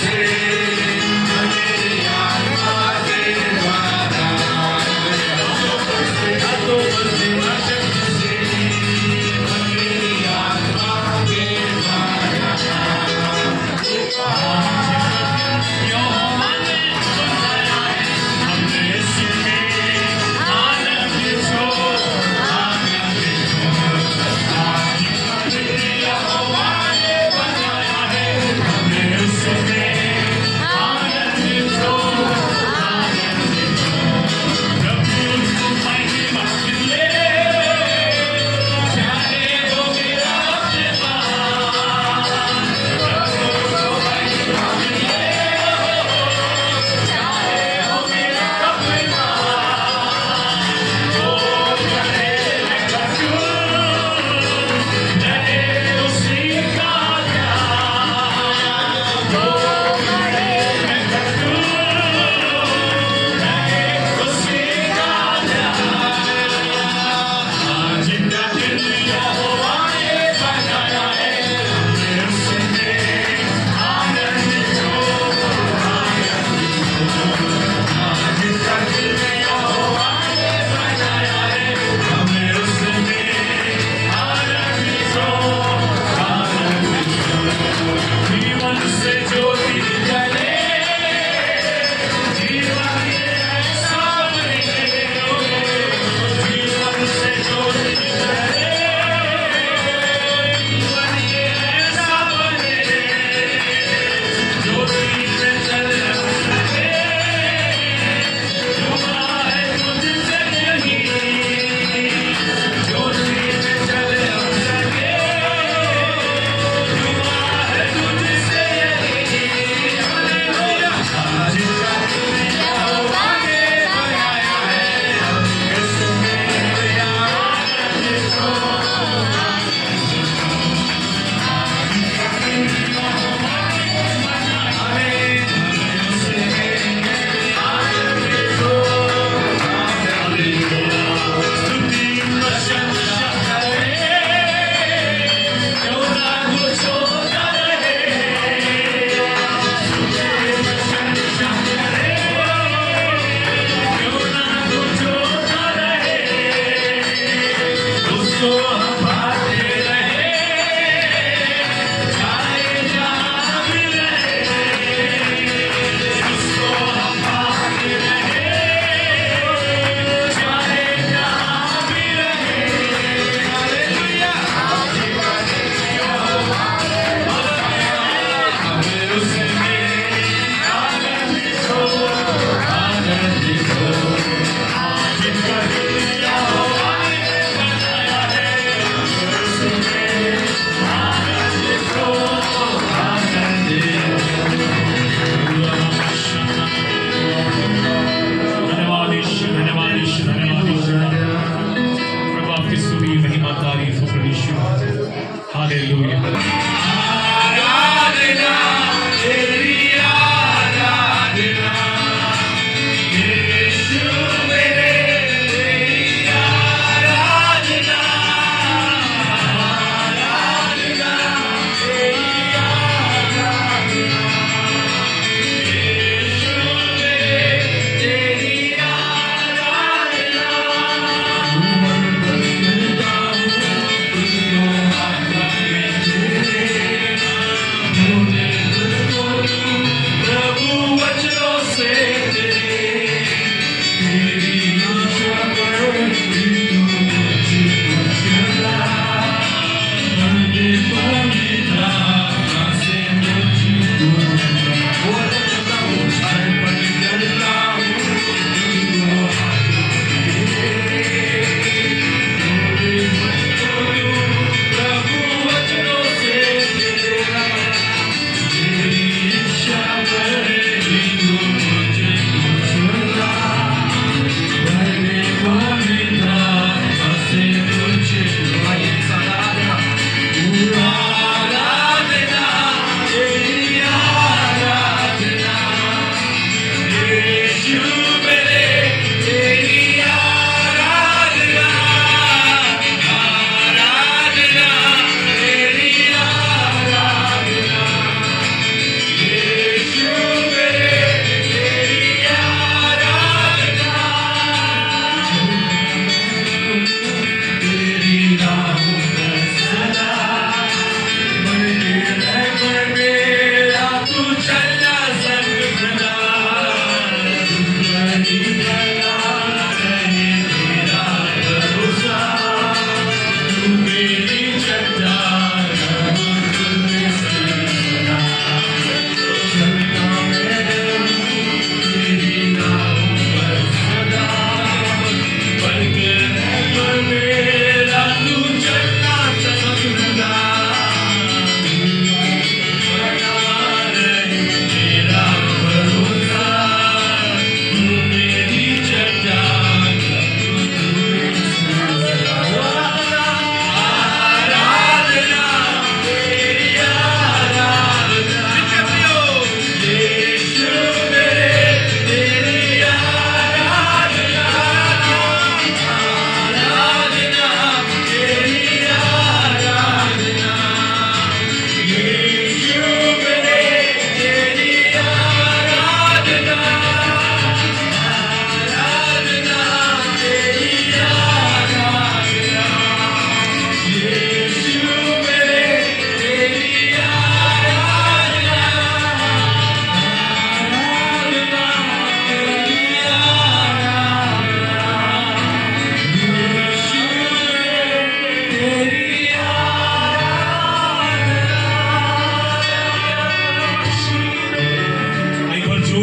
Amen.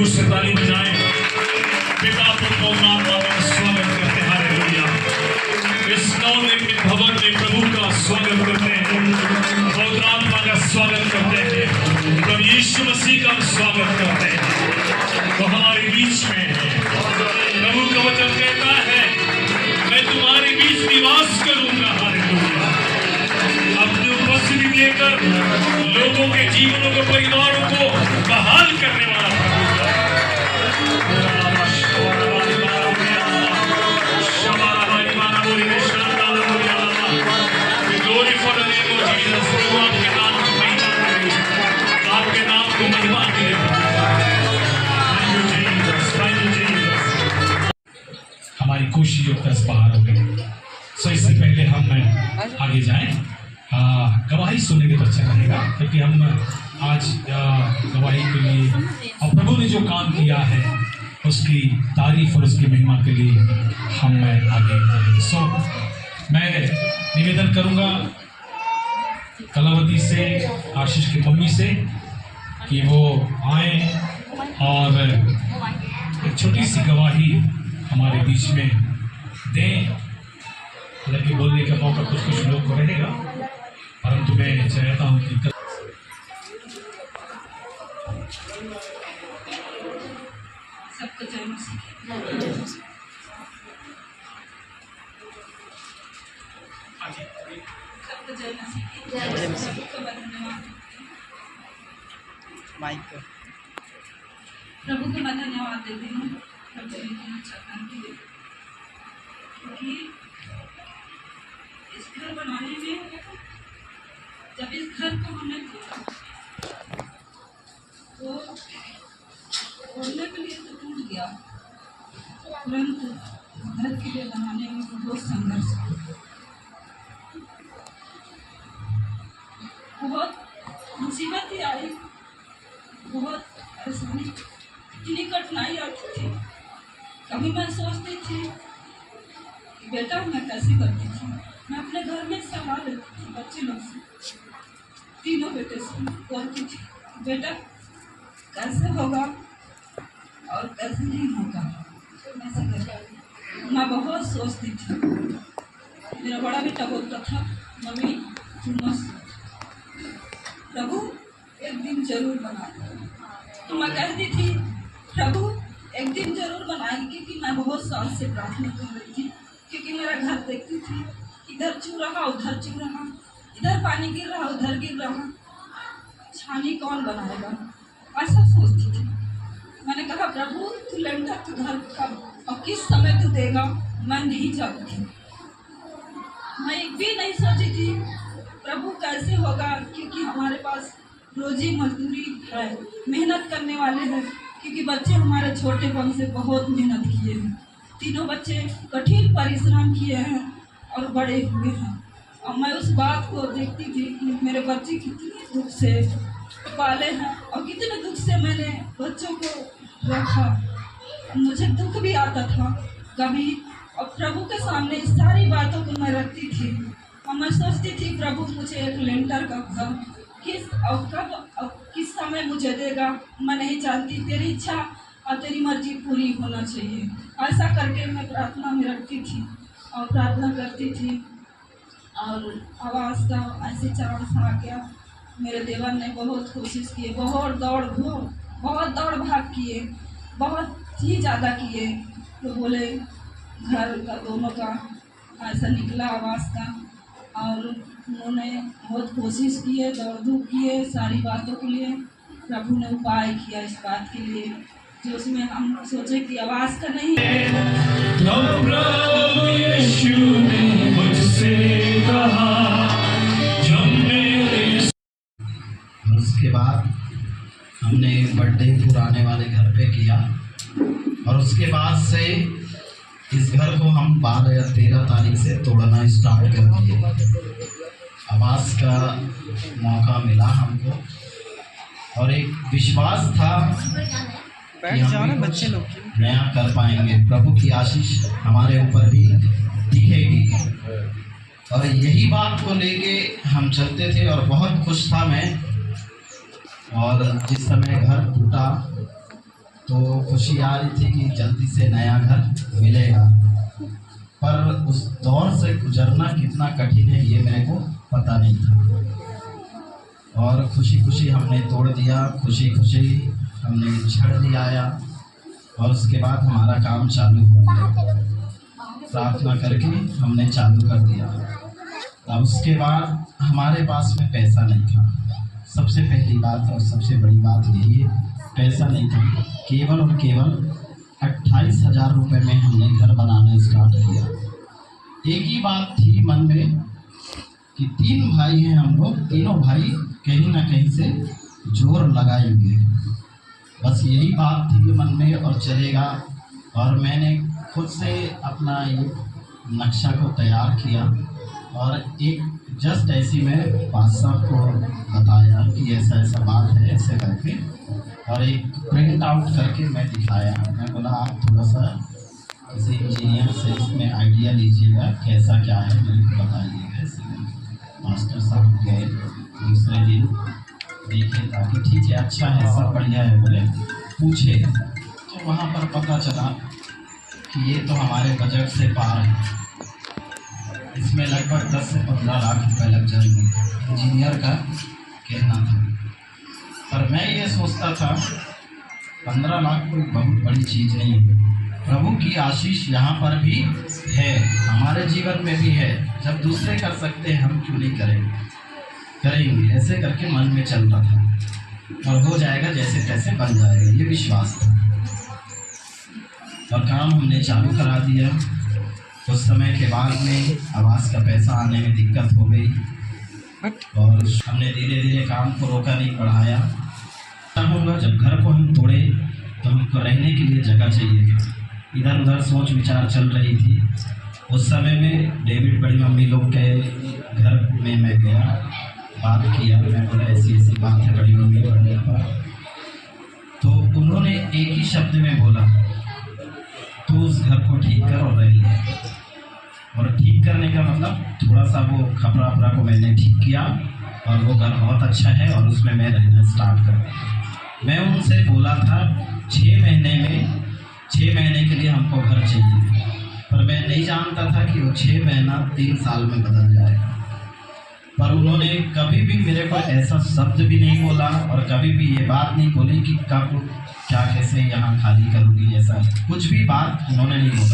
जोर से ताली बजाएं। पिता पुत्र और आत्मा का स्वागत करते हैं। हालेलुया। इस नवनिर्मित भवन में प्रभु का स्वागत करते हैं, पवित्र आत्मा का स्वागत करते हैं, प्रभु यीशु मसीह का स्वागत करते हैं। तो हमारे बीच में प्रभु का वचन कहता है, मैं तुम्हारे बीच निवास करूंगा। हालेलुया। अपनी उपस्थिति लेकर लोगों के जीवनों को, परिवारों को बहाल करने वाला हमारी कोशिश 10 पार हो गई। सो इससे पहले हम आगे जाएं, गवाही सुनेंगे तो अच्छा रहेगा, क्योंकि हम आज गवाही के लिए और प्रभु ने जो काम किया है उसकी तारीफ और उसकी महिमा के लिए हम आगे बढ़ेंगे। सो मैं निवेदन करूंगा कलावती से, आशीष की मम्मी से, कि वो आए और एक छोटी सी गवाही हमारे बीच में दें। हालांकि बोलने का मौका कुछ लोग को रहेगा, परंतु मैं चाहता हूँ कि सबको जय मसीह। सबको जय मसीह। जय मसीह। माइक प्रभु को मैं धन्यवाद देती हूँ क्योंकि इस घर बनाने में, जब इस घर को हमने खोला तो खोलने के लिए तो टूट गया, परंतु घर के लिए बनाने में बहुत संघर्ष हुआ, बहुत मुसीबत ही आई, बहुत परेशानी, इतनी कठिनाई आती थी। कभी मैं सोचती थी कि बेटा मैं कैसे करती थी, मैं अपने घर में सलाह लेती थी बच्चे लोग से, तीनों बेटे से बोलती थी बेटा कैसे होगा और कैसे नहीं होगा, मैं बहुत सोचती थी। मेरा बड़ा बेटा बोलता था मम्मी तुम मत, प्रभु एक दिन जरूर बनाएगा। तो मैं कहती थी प्रभु एक दिन जरूर बनाएगी, क्योंकि मैं बहुत साल से प्रार्थना कर रही थी, क्योंकि मेरा घर देखती थी इधर चू रहा उधर चू रहा, इधर पानी गिर रहा उधर गिर रहा, छानी कौन बनाएगा, ऐसा सोचती थी। मैंने कहा प्रभु तू लेंटर तू घर कब और किस समय तू देगा, मैं नहीं जानती। मैं एक भी नहीं सोची थी प्रभु कैसे होगा, क्योंकि हमारे पास रोजी मजदूरी है, मेहनत करने वाले हैं, क्योंकि बच्चे हमारे छोटेपन से बहुत मेहनत किए हैं, तीनों बच्चे कठिन परिश्रम किए हैं और बड़े हुए हैं। और मैं उस बात को देखती थी कि मेरे बच्चे कितने दुख से पाले हैं और कितने दुख से मैंने बच्चों को रखा। मुझे दुख भी आता था कभी, और प्रभु के सामने इस सारी बातों को मैं रखती थी और मैं सोचती थी प्रभु मुझे एक लेंटर का घर किस और कब और किस समय मुझे देगा, मैं नहीं जानती, तेरी इच्छा और तेरी मर्जी पूरी होना चाहिए। ऐसा करके मैं प्रार्थना में रखती थी और प्रार्थना करती थी, और आवाज़ का ऐसे चांस आ गया। मेरे देवर ने बहुत कोशिश की, बहुत दौड़ भाग किए, बहुत ही ज़्यादा किए, तो बोले घर का दोनों का ऐसा निकला आवाज़ का, और उन्होंने बहुत कोशिश किए, दौड़ धूप किए सारी बातों के लिए। प्रभु ने उपाय किया इस बात के लिए जो उसमें हम सोचे कि आवाज़ का नहीं है। उसके बाद हमने बर्थडे पुराने वाले घर पे किया, और उसके बाद से इस घर को हम 12 या 13 तारीख से तोड़ना स्टार्ट कर दिए। आवाज़ का मौका मिला हमको, और एक विश्वास था कि हम बच्चे लोग नया कर पाएंगे, प्रभु की आशीष हमारे ऊपर भी दिखेगी। और यही बात को लेके हम चलते थे, और बहुत खुश था मैं। और जिस समय घर टूटा तो खुशी आ रही थी कि जल्दी से नया घर मिलेगा, पर उस दौर से गुजरना कितना कठिन है ये मेरे को पता नहीं था। और खुशी खुशी हमने तोड़ दिया, खुशी खुशी हमने छड़ लिया और उसके बाद हमारा काम चालू हो गया। प्रार्थना करके हमने चालू कर दिया। अब उसके बाद हमारे पास में पैसा नहीं था। सबसे पहली बात और सबसे बड़ी बात यही है, पैसा नहीं था। केवल और केवल 28,000 रुपये में हमने घर बनाना स्टार्ट किया। एक ही बात थी मन में कि 3 भाई हैं हम लोग, तीनों भाई कहीं ना कहीं से जोर लगाएंगे, बस यही बात थी मन में और चलेगा। और मैंने खुद से अपना ये नक्शा को तैयार किया और एक जस्ट ऐसी मैं बादशाह को बताया कि ऐसा ऐसा बात है ऐसे करके, और एक प्रिंट आउट करके मैं दिखाया। मैं बोला आप थोड़ा सा किसी इंजीनियर से इसमें आइडिया लीजिएगा कैसा क्या है, मेरे को बताइएगा। ऐसे मास्टर साहब गए, दूसरे दिन देखे ताकि ठीक है अच्छा है सब बढ़िया है बोले, पूछे तो वहाँ पर पता चला कि ये तो हमारे बजट से पार है, इसमें लगभग 10 से 15 लाख रुपए लग जाएंगे, इंजीनियर का कहना था। पर मैं ये सोचता था 15 लाख कोई बहुत बड़ी चीज़ नहीं है, प्रभु की आशीष यहाँ पर भी है, हमारे जीवन में भी है। जब दूसरे कर सकते हैं हम क्यों नहीं करेंगे। ऐसे करके मन में चल रहा था और हो जाएगा, जैसे तैसे बन जाएगा, ये विश्वास था। और काम हमने चालू करा दिया। कुछ समय के बाद में आवास का पैसा आने में दिक्कत हो गई और हमने धीरे धीरे काम को रोका नहीं, बढ़ाया। चाहूँगा जब घर को हम तोड़े तो हमको रहने के लिए जगह चाहिए। इधर उधर सोच विचार चल रही थी। उस समय में डेविड बड़ी मम्मी लोग के घर में मैं गया, बात किया। मैं बोला ऐसी ऐसी बात है बड़ी मम्मी बढ़ने पर, तो उन्होंने एक ही शब्द में बोला तो उस घर को ठीक कर और रह लिया। और ठीक करने का मतलब थोड़ा सा वो खपरा वपरा को मैंने ठीक किया और वो घर बहुत अच्छा है और उसमें मैं रहना स्टार्ट कर दिया। मैं उनसे बोला था 6 महीने के लिए हमको घर चाहिए, पर मैं नहीं जानता था कि वो 6 महीना 3 साल में बदल जाएगा। पर उन्होंने कभी भी मेरे को ऐसा शब्द भी नहीं बोला और कभी भी ये बात नहीं बोली कि कब क्या कैसे यहाँ खाली करूँगी, ऐसा कुछ भी बात उन्होंने नहीं बोला।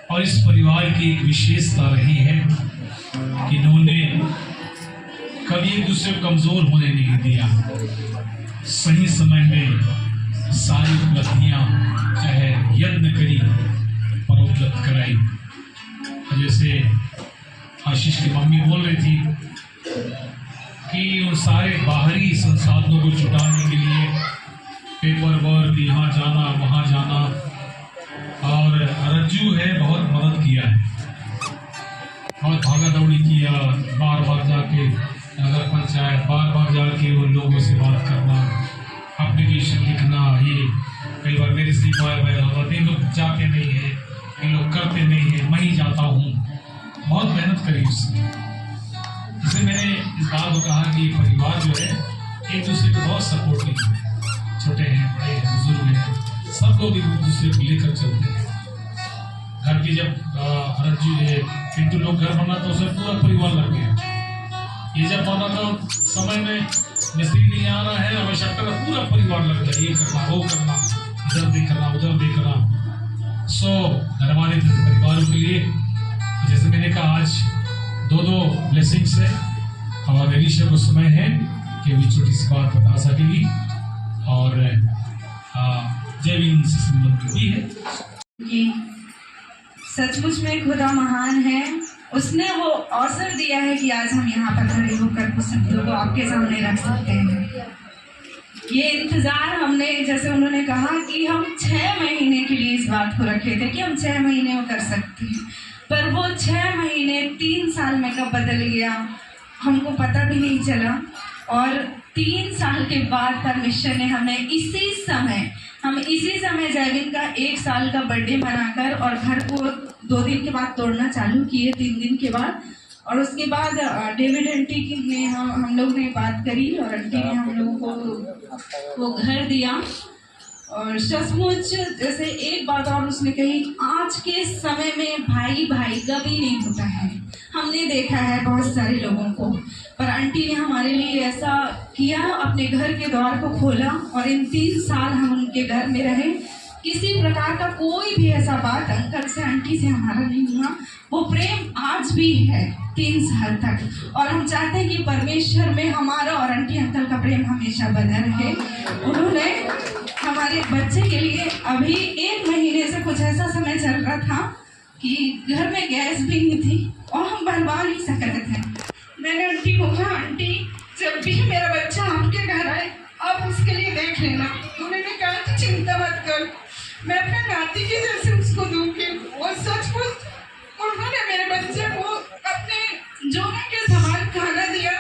और इस परिवार की एक विशेषता रही है कि इन्होंने कभी एक दूसरे को कमजोर होने नहीं दिया। सही समय में सारी उपलब्धियां चाहे यत्न करी पर उपलब्ध कराई। जैसे आशीष की मम्मी बोल रही थी कि उन सारे बाहरी संसाधनों को जुटाने के लिए पेपर वर्क, यहाँ जाना वहाँ जाना, और रज्जू है बहुत मदद किया है, बहुत भागा दौड़ी किया, बार बार जाके नगर पंचायत, बार बार जाके उन लोगों से बात करना, एप्लीकेशन लिखना। ये कई बार मेरे से होता, ये लोग जाते नहीं है, ये लोग करते नहीं है, मैं ही जाता हूँ। बहुत मेहनत करी उसने। जैसे मैंने इस बात को कहा कि परिवार जो है एक दूसरे को बहुत सपोर्टिव है, छोटे हैं, बड़े हैं, बुजुर्ग हैं, सब लोग एक दूसरे को लेकर चलते हैं। घर की जब रज्जू है पिंटू लोग घर बना तो उसे पूरा परिवार लग गया। ये जब बना तो समय में मिस्त्री नहीं आ रहा है, आवश्यकता का पूरा परिवार लग गया, ये करना वो करना, इधर देखना उधर देखना। सो धन्यवाद परिवारों के लिए। जैसे मैंने कहा आज दो ब्लेसिंग्स है, हमारे ऋषि को समय है कि अभी छोटी सी बात बता सकेगी, और जय भीम से संबंध भी है। जी सचमुच में खुदा महान है, उसने वो अवसर दिया है कि आज हम यहाँ पर खड़े होकर कुछ शब्दों को आपके सामने रख सकते हैं। ये इंतज़ार हमने, जैसे उन्होंने कहा कि हम 6 महीने के लिए इस बात को रखे थे कि हम 6 महीने में कर सकते हैं, पर वो 6 महीने 3 साल में कब बदल गया हमको पता भी नहीं चला। और 3 साल के बाद परमेश्वर ने हमें इसी समय जयवीन का 1 साल का बर्थडे मनाकर और घर को 2 दिन के बाद तोड़ना चालू किए, 3 दिन के बाद। और उसके बाद डेविड आंटी ने हम लोग ने बात करी और आंटी ने हम लोगों को वो घर दिया। और सचमुच जैसे एक बात और उसने कही, आज के समय में भाई भाई कभी नहीं होता है। हमने देखा है बहुत सारे लोगों को, पर आंटी ने हमारे लिए ऐसा किया, अपने घर के द्वार को खोला और इन 3 साल हम उनके घर में रहे। किसी प्रकार का कोई भी ऐसा बात अंकल से आंटी से हमारा नहीं हुआ। वो प्रेम आज भी है 3 साल तक, और हम चाहते हैं कि परमेश्वर में हमारा और आंटी अंकल का प्रेम हमेशा बना रहे। उन्होंने हमारे बच्चे के लिए अभी 1 महीने से कुछ ऐसा समय चल रहा था कि घर में गैस भी नहीं थी और हम बनवा नहीं सक रहे थे। मैंने आंटी को कहा, आंटी जब भी मेरा बच्चा आपके घर आए आप उसके लिए देख लेना। उन्होंने कहा कि चिंता मत कर, मैं अपने नाती के जैसे उसको दूंगी। वो सचमुच उन्होंने मेरे बच्चे को अपने जोने के समान खाना दिया,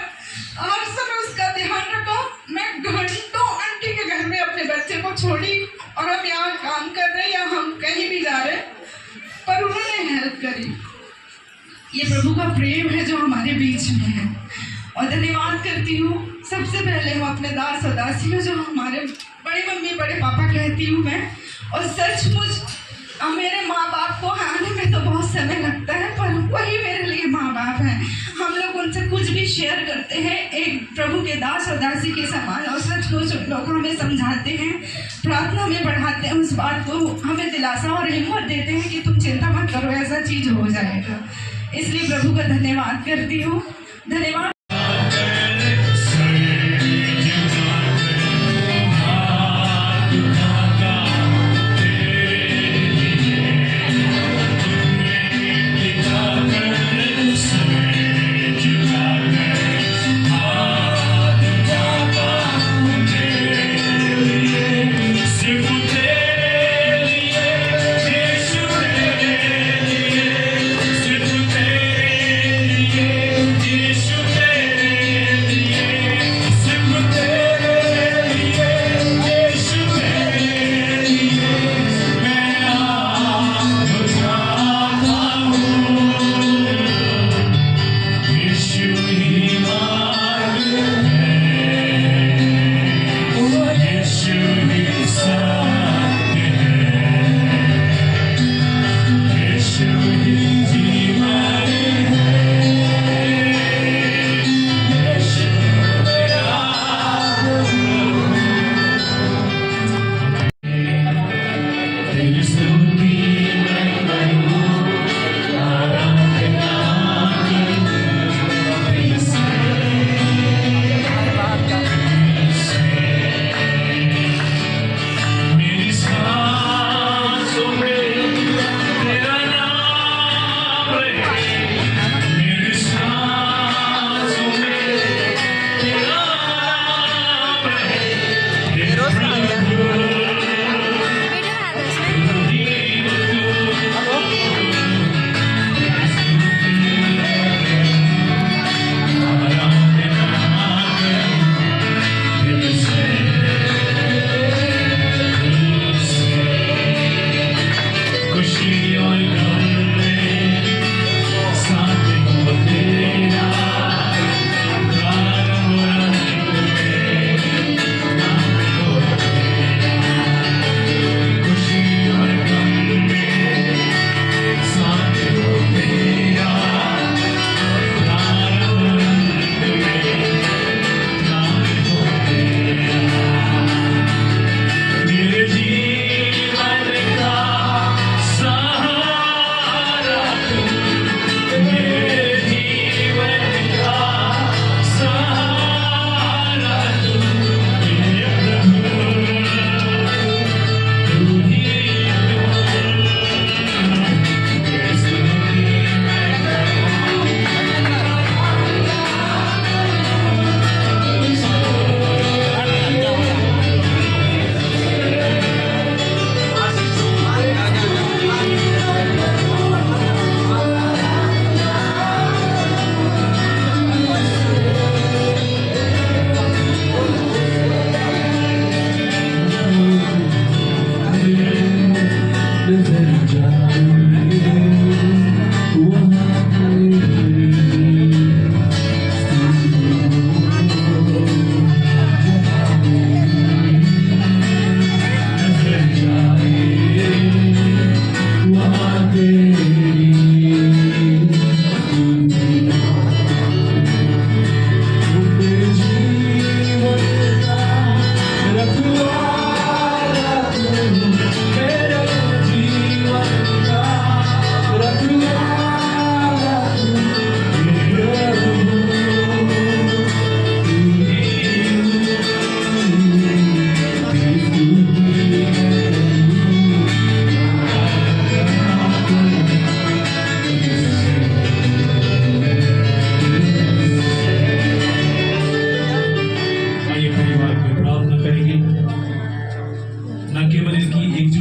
हर समय उसका ध्यान रखा। मैं घंटों आंटी के घर में अपने बच्चे को छोड़ी और हम यहाँ काम कर रहे हैं या हम कहीं भी जा रहे, पर उन्होंने हेल्प करी। ये प्रभु का प्रेम है जो हमारे बीच में है। और धन्यवाद करती हूँ सबसे पहले मैं अपने दास और दासियों, जो हमारे बड़ी मम्मी बड़े पापा कहती हूँ मैं। और सचमुच मेरे माँ बाप को आने में तो बहुत समय लगता है, पर वही मेरे लिए माँ बाप हैं। हम लोग उनसे कुछ भी शेयर करते हैं एक प्रभु के दास और दासी के समान, और सचमुच लोग हमें समझाते हैं, प्रार्थना में बढ़ाते हैं, उस बात को हमें दिलासा और हिम्मत देते हैं कि तुम चिंता मत करो, ऐसा चीज़ हो जाएगा। इसलिए प्रभु का धन्यवाद करती हूँ। धन्यवाद। Yeshua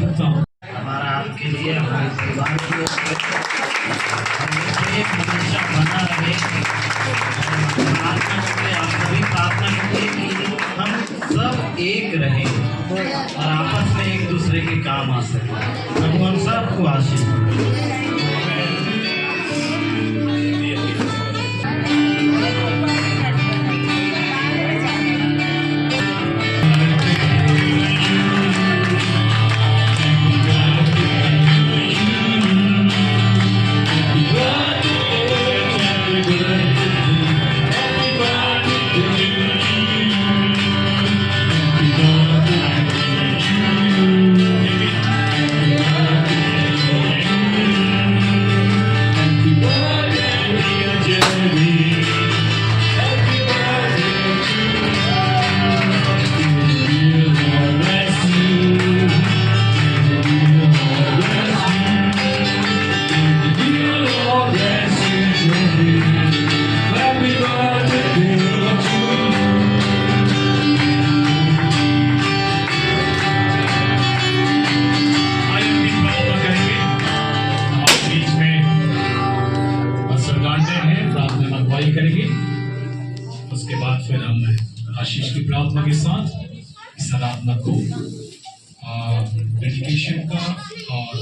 आवश्यकता हमारा आपके लिए हमारे परिवार की ओर से प्रेम हमेशा बना रहे। प्रार्थना करते आप सभी प्रार्थना करते कि हम सब एक रहें और आपस में एक दूसरे के काम आ सके। प्रभु हम सबको आशीष दें। करेंगे। उसके बाद फिर हम आशीष की प्रार्थना के साथ इस आराधना को डेडिकेशन का और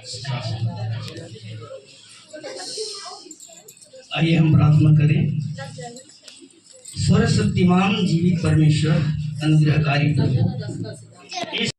इसका आइए हम प्रार्थना करें। सर्वशक्तिमान जीवित परमेश्वर अनुग्रहकारी प्रभु,